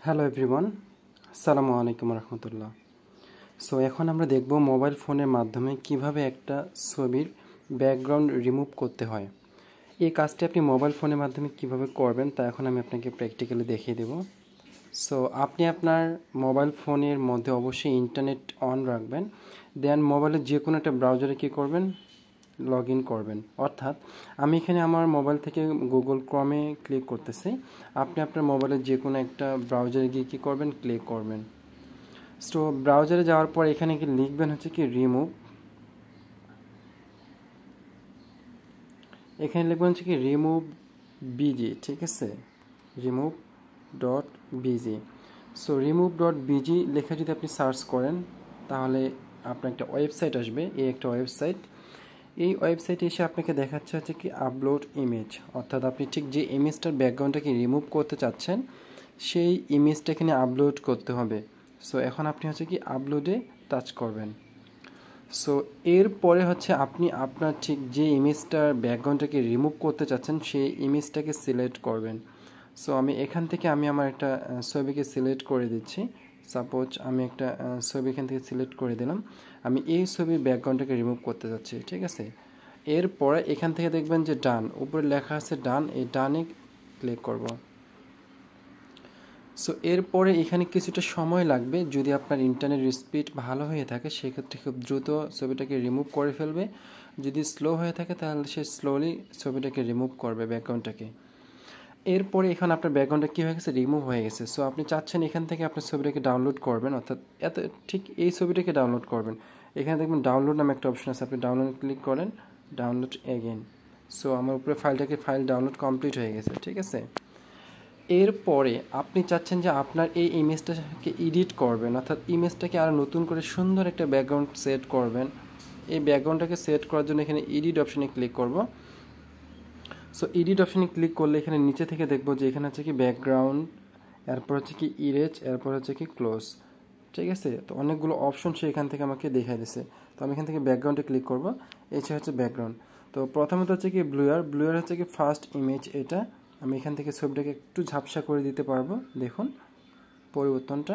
Hello everyone, আসসালামু আলাইকুম রহমতুল্লাহ। So এখন আমরা দেখব মোবাইল ফোনের মাধ্যমে কিভাবে একটা ছবির ব্যাকগ্রাউন্ড রিমুভ করতে হয়। এই কাজটি আপনি মোবাইল ফোনের মাধ্যমে কিভাবে করবেন তা এখন আমি আপনাকে প্র্যাকটিক্যালি দেখিয়ে দেব। সো আপনি আপনার মোবাইল ফোনের মধ্যে অবশ্যই ইন্টারনেট অন রাখবেন, দেন মোবাইলের যে কোনো একটা ব্রাউজারে কী করবেন, লগ ইন করবেন। অর্থাৎ আমি এখানে আমার মোবাইল থেকে গুগল ক্রমে ক্লিক করতেছি, আপনি আপনার মোবাইলের যে কোনো একটা ব্রাউজারে গিয়ে কী করবেন, ক্লিক করবেন। সো ব্রাউজারে যাওয়ার পর এখানে কি লিখবেন হচ্ছে কি রিমুভ, এখানে লিখবেন হচ্ছে কি রিমুভ বিজি, ঠিক আছে, remove.bg। সো remove.bg লেখা যদি আপনি সার্চ করেন তাহলে আপনার একটা ওয়েবসাইট আসবে, এই একটা ওয়েবসাইট। এই ওয়েবসাইটে এসে আপনাকে দেখাচ্ছে হচ্ছে কি আপলোড ইমেজ, অর্থাৎ আপনি ঠিক যে ইমেজটার ব্যাকগ্রাউন্ডটাকে রিমুভ করতে চাচ্ছেন সেই ইমেজটা এখানে আপলোড করতে হবে। সো এখন আপনি হচ্ছে কি আপলোডে টাচ করবেন। সো এরপরে হচ্ছে আপনি আপনার ঠিক যে ইমেজটার ব্যাকগ্রাউন্ডটাকে রিমুভ করতে চাচ্ছেন সেই ইমেজটাকে সিলেক্ট করবেন। সো আমি এখান থেকে আমার একটা ছবিকে সিলেক্ট করে দিচ্ছি। সাপোজ আমি একটা ছবি এখান থেকে সিলেক্ট করে দিলাম, আমি এই ছবির ব্যাকগ্রাউন্ডটাকে রিমুভ করতে যাচ্ছি, ঠিক আছে। এরপরে এখান থেকে দেখবেন যে ডান, উপরে লেখা আছে ডান, এই ডানে ক্লিক করব। সো এরপরে এখানে কিছুটা সময় লাগবে, যদি আপনার ইন্টারনেট স্পিড ভালো হয়ে থাকে সেক্ষেত্রে খুব দ্রুত ছবিটাকে রিমুভ করে ফেলবে, যদি স্লো হয়ে থাকে তাহলে সে স্লোলি ছবিটাকে রিমুভ করবে ব্যাকগ্রাউন্ডটাকে। এরপরে এখানে আপনার ব্যাকগ্রাউন্ডটা কী হয়ে গেছে, রিমুভ হয়ে গেছে। সো আপনি চাচ্ছেন এখান থেকে আপনার ছবিটাকে ডাউনলোড করবেন, অর্থাৎ ঠিক এই ছবিটাকে ডাউনলোড করবেন। এখানে দেখবেন ডাউনলোড নামে একটা অপশন আছে, আপনি ডাউনলোড ক্লিক করেন, ডাউনলোড এগেন। সো আমার উপরে ফাইল ডাউনলোড কমপ্লিট হয়ে গেছে, ঠিক আছে। এরপরে আপনি চাচ্ছেন যে আপনার এই ইমেজটাকে এডিট করবেন, অর্থাৎ ইমেজটাকে আরও নতুন করে সুন্দর একটা ব্যাকগ্রাউন্ড সেট করবেন। এই ব্যাকগ্রাউন্ডটাকে সেট করার জন্য এখানে এডিট অপশনে ক্লিক করব। সো এডিট অপশনে ক্লিক করলে এখানে নিচে থেকে দেখবো যে এখানে হচ্ছে কি ব্যাকগ্রাউন্ড, এরপর হচ্ছে কি ইরেজ, এরপর হচ্ছে কি ক্লোজ, ঠিক আছে। তো অনেকগুলো অপশন সে এখান থেকে আমাকে দেখাই দিছে। তো আমি এখান থেকে ব্যাকগ্রাউন্ডে ক্লিক করব, এই হচ্ছে ব্যাকগ্রাউন্ড। তো প্রথমত হচ্ছে কি ব্লুয়ার হচ্ছে কি ফার্স্ট ইমেজ, এটা আমি এখান থেকে ছবিটাকে একটু ঝাপসা করে দিতে পারবো, দেখুন পরিবর্তনটা,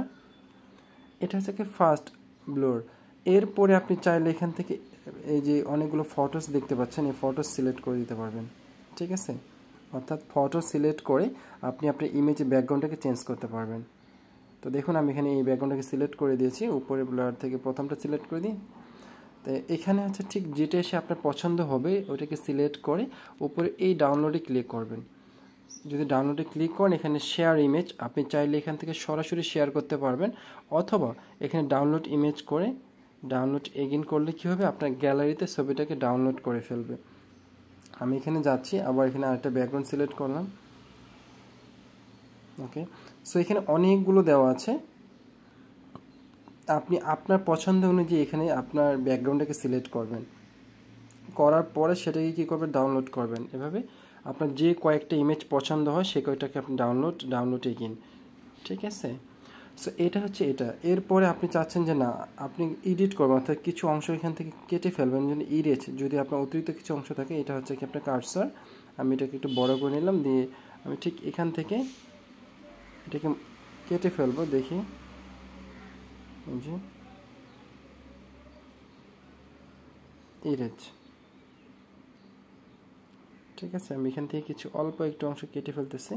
এটা হচ্ছে কি ফার্স্ট ব্লোর। এরপরে আপনি চাইলে এখান থেকে এই যে অনেকগুলো ফটোস দেখতে পাচ্ছেন, এই ফটোস সিলেক্ট করে দিতে পারবেন, ঠিক আছে। অর্থাৎ ফটো সিলেক্ট করে আপনি আপনার ইমেজের ব্যাকগ্রাউন্ডটাকে চেঞ্জ করতে পারবেন। তো দেখুন আমি এখানে এই ব্যাকগ্রাউন্ডটাকে সিলেক্ট করে দিয়েছি, উপরে ব্লার থেকে প্রথমটা সিলেক্ট করে দিই। তো এখানে হচ্ছে ঠিক যেটা এসে আপনার পছন্দ হবে ওটাকে সিলেক্ট করে উপরে এই ডাউনলোডে ক্লিক করবেন। যদি ডাউনলোডে ক্লিক করেন এখানে শেয়ার ইমেজ, আপনি চাইলে এখান থেকে সরাসরি শেয়ার করতে পারবেন, অথবা এখানে ডাউনলোড ইমেজ করে ডাউনলোড এগেইন করলে কী হবে, আপনার গ্যালারিতে ছবিটাকে ডাউনলোড করে ফেলবে। আমি এখানে যাচ্ছি, আবার এখানে আরেকটা ব্যাকগ্রাউন্ড সিলেক্ট করলাম, ওকে। সো এখানে অনেকগুলো দেওয়া আছে, আপনি আপনার পছন্দ অনুযায়ী এখানে আপনার ব্যাকগ্রাউন্ডটাকে সিলেক্ট করবেন, করার পরে সেটাকে কী করবেন, ডাউনলোড করবেন। এভাবে আপনার যে কয়েকটা ইমেজ পছন্দ হয় সে কয়েকটাকে আপনি ডাউনলোড এগেইন, ঠিক আছে। সো এটা হচ্ছে এটা। এরপরে আপনি চাচ্ছেন যে না আপনি এডিট করবেন, অর্থাৎ কিছু অংশ এখান থেকে কেটে ফেলবেন, ইরেজ যদি আপনার অতিরিক্ত কিছু অংশ থাকে, এটা হচ্ছে কি আপনার কার্সার, আমি এটাকে একটু বড় করে নিলাম, দিয়ে আমি ঠিক এখান থেকে এটাকে কেটে ফেলবো, দেখি জি ইরেজ, ঠিক আছে। আমি এখান থেকে কিছু অল্প একটু অংশ কেটে ফেলতেছি।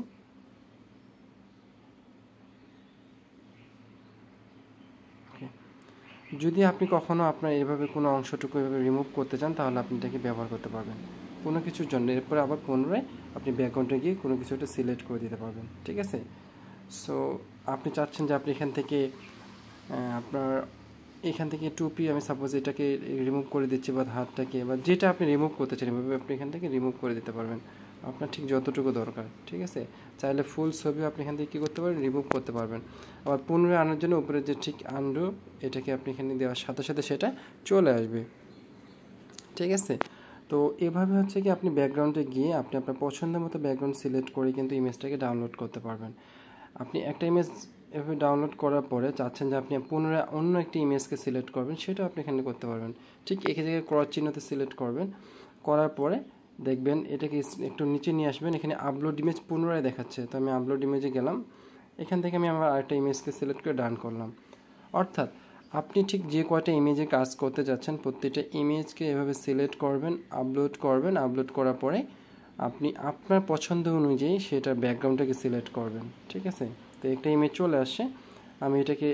যদি আপনি কখনও আপনার এভাবে কোনো অংশটুকু এভাবে রিমুভ করতে চান তাহলে আপনি এটাকে ব্যবহার করতে পারবেন কোনো কিছুর জন্য। এরপরে আবার পুনরায় আপনি ব্যাকগ্রাউন্ডে গিয়ে কোনো কিছু একটা সিলেক্ট করে দিতে পারবেন, ঠিক আছে। সো আপনি চাচ্ছেন যে আপনি এখান থেকে আপনার এখান থেকে টুপি, আমি সাপোজ এটাকে রিমুভ করে দিচ্ছি, বা হাতটাকে, বা যেটা আপনি রিমুভ করতে চান এভাবে আপনি এখান থেকে রিমুভ করে দিতে পারবেন আপনার ঠিক যতটুকু দরকার, ঠিক আছে। চাইলে ফুল ছবি আপনি এখান থেকে কী করতে পারবেন, রিমুভ করতে পারবেন। আবার পুনরায় আনার জন্য উপরে যে ঠিক আনডু, এটাকে আপনি এখানে দেওয়ার সাথে সাথে সেটা চলে আসবে, ঠিক আছে। তো এভাবে হচ্ছে কি আপনি ব্যাকগ্রাউন্ডে গিয়ে আপনি আপনার পছন্দের মতো ব্যাকগ্রাউন্ড সিলেক্ট করে কিন্তু ইমেজটাকে ডাউনলোড করতে পারবেন। আপনি একটা ইমেজ এভাবে ডাউনলোড করার পরে চাচ্ছেন যে আপনি পুনরায় অন্য একটি ইমেজকে সিলেক্ট করবেন, সেটাও আপনি এখানে করতে পারবেন। ঠিক একই জায়গায় ক্রস চিহ্নতে সিলেক্ট করবেন, করার পরে দেখবেন এটাকে একটু নিচে নিয়ে আসবেন, এখানে আপলোড ইমেজ পুনরায় দেখাচ্ছে। তো আমি আপলোড ইমেজে গেলাম, এখান থেকে আমি আমার আরেকটা ইমেজকে সিলেক্ট করে ডান করলাম। অর্থাৎ আপনি ঠিক যে কয়টা ইমেজে কাজ করতে যাচ্ছেন প্রত্যেকটা ইমেজকে এভাবে সিলেক্ট করবেন, আপলোড করার পরে আপনি আপনার পছন্দ অনুযায়ী সেটার ব্যাকগ্রাউন্ডটাকে সিলেক্ট করবেন। ঠিক আছে, তো একটা ইমেজ চলে আসছে, আমি এটাকে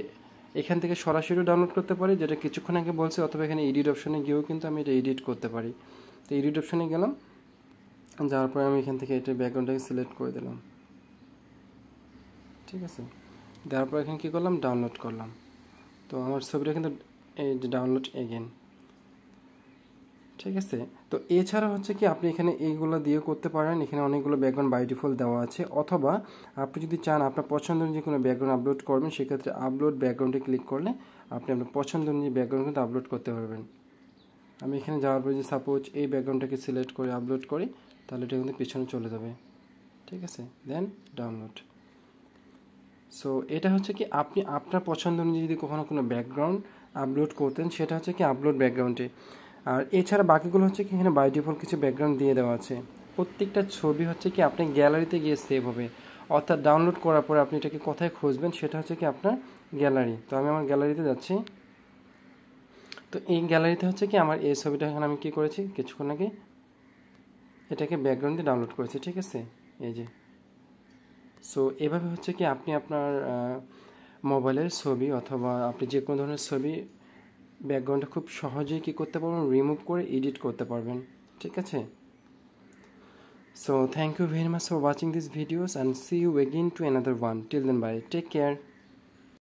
এখান থেকে সরাসরি ডাউনলোড করতে পারি, যেটা কিছুক্ষণ আগে বলছি, অথবা এখানে এডিট অপশনে গিয়েও কিন্তু আমি এটা এডিট করতে পারি। তো এডিট অপশনে গেলাম, যাওয়ার পরে আমি এখান থেকে এটা ব্যাকগ্রাউন্ডটাকে সিলেক্ট করে দিলাম। ঠিক আছে, দেওয়ার পর এখানে কী করলাম, ডাউনলোড করলাম। তো আমার ছবিটা কিন্তু এই যে ডাউনলোড এগেন। ঠিক আছে, তো এছাড়া হচ্ছে কি আপনি এখানে এইগুলো দিয়ে করতে পারেন, এখানে অনেকগুলো ব্যাকগ্রাউন্ড বাই ডিফল্ট দেওয়া আছে, অথবা আপনি যদি চান আপনার পছন্দ অনুযায়ী কোনো ব্যাকগ্রাউন্ড আপলোড করবেন, সেক্ষেত্রে আপলোড ব্যাকগ্রাউন্ডে ক্লিক করলে আপনি আপনার পছন্দ অনুযায়ী ব্যাকগ্রাউন্ড কিন্তু আপলোড করতে পারবেন। আমি এখানে যাওয়ার পরে যে সাপোজ এই ব্যাকগ্রাউন্ডটাকে সিলেক্ট করে আপলোড করি, তাহলে এটা কিন্তু পিছনে চলে যাবে। ঠিক আছে, দেন ডাউনলোড। সো এটা হচ্ছে কি আপনি আপনার পছন্দ অনুযায়ী যদি কখনো কোনো ব্যাকগ্রাউন্ড আপলোড করতেন, সেটা হচ্ছে কি আপলোড ব্যাকগ্রাউন্ডে। আর এছাড়া বাকিগুলো হচ্ছে কি এখানে বাই ডিফল্ট কিছু ব্যাকগ্রাউন্ড দিয়ে দেওয়া আছে। প্রত্যেকটা ছবি হচ্ছে কি আপনি গ্যালারিতে গিয়ে সেভ হবে, অর্থাৎ ডাউনলোড করার পরে আপনি এটাকে কোথায় খুঁজবেন, সেটা হচ্ছে কি আপনার গ্যালারি। তো আমি আমার গ্যালারিতে যাচ্ছি। তো এই গ্যালারিতে হচ্ছে কি আমার এই ছবিটা এখানে আমি কী করেছি, কিছুক্ষণ আগে এটাকে ব্যাকগ্রাউন্ড দিয়ে ডাউনলোড করেছি। ঠিক আছে, এই যে। সো এভাবে হচ্ছে কি আপনি আপনার মোবাইলের ছবি অথবা আপনি যে কোনো ধরনের ছবি ব্যাকগ্রাউন্ডটা খুব সহজেই কী করতে পারবেন, রিমুভ করে এডিট করতে পারবেন। ঠিক আছে, so thank you very much for watching this videos and see you again to another one. Till then bye, take care.